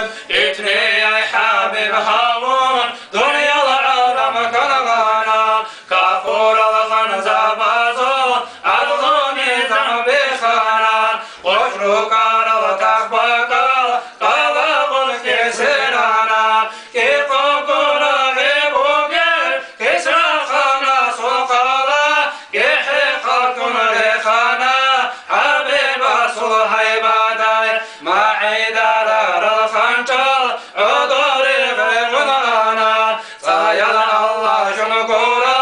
gönül İtri ay Habib Harun Dünyalar alem kanagana Kafur alhan zabazo Adlu nizam bikhana Kufru karal takbakal Kalabul kesirana Ki kokuna hebu gel Kisra khana sokala Ki hiqakun rekhana Habib asul haybaday Ma'idara ralkhanchal Uduri ghayrunana Sayal Allah junukura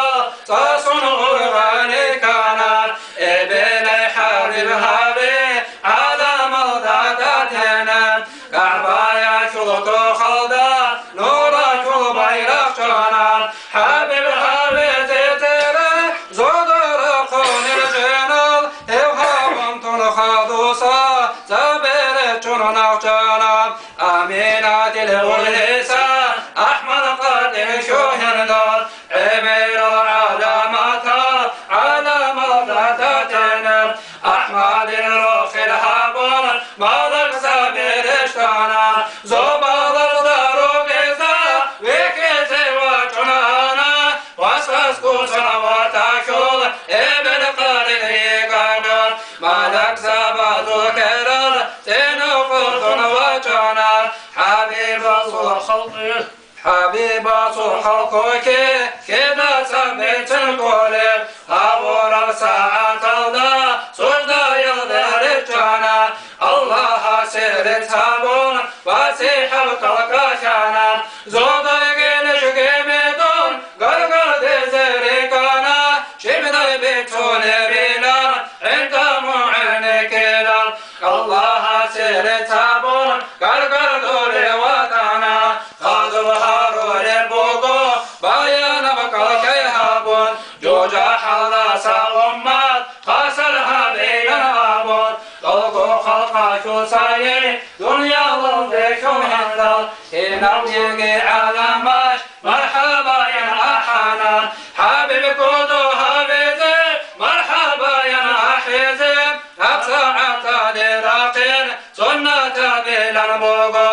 Sasun urgani kanar Ebelay Habib Habib Adam al-dadatena Ka'baya çulutu khalda Nura çul bayrak canan Habib Habib zetere Zodara konir cenal Evhabam tun khadusa Zabere çunak canan Amina dil ulhisa Ahmad qadir şuherdar Emir al-alamata Alamal dadatena Ahmadin ruhil habun Malak sabir iştana Zobalar daru geza Vekeze ve çunana Vasas kusana ve taşul Ebel qadir yiganur Malak zabadu kerar Seni furdun ve canar Habib asul halkı Habib asul halkı ki Keda sabitin kule Havural saat alda Suzda yıldır cana Allah'a seret habun Vasihal kalka şana Zoda geliş gemidun Gargar dezeri kana Şimdi bitun bilan İnta mu'inikilan Allah'a seret habun Gargar dole vatana Kadı harul bugu Bayana bakal kayhabun Joja halasa ummat Kasar habilan abun Dolgu halka şu sayı Dünyalı dekun hendal İnam yegi alamaş Merhaba yan ahana Habib kudu habizi Merhaba yan ahizi Aksa ata dirakin Sunnata bilan bugu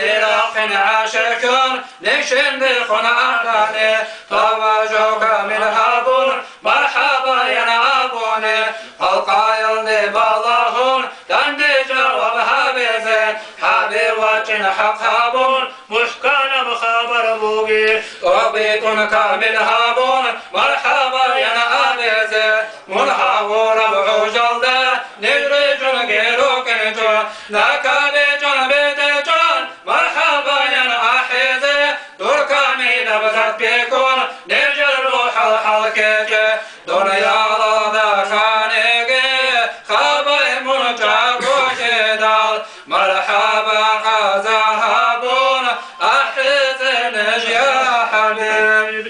Dirakin aşıkın Nişindi khuna ahlani Tavajuka min habun Merhaba yan abuni Halka yıldı balahun Dandi cevab habizi Habib vaçin hak habun Muhkana bhabar bugi Tabitun kamil habun Merhaba yan abizi Munhavura bu'ujalda Niricun girukin cun Nakabicun bidicun Merhaba yan ahizi Durkami nabzat bikun Nircil ruhal halkici Dünyada khanigi Khabay muncaku jidal Merhaba gazahabun Ahizi nij ya habib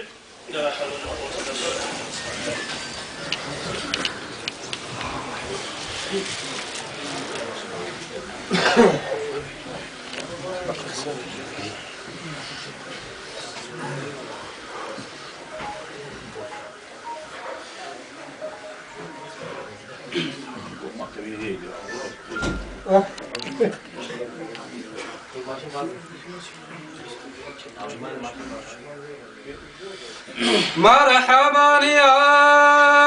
Ya habib مرحبا يا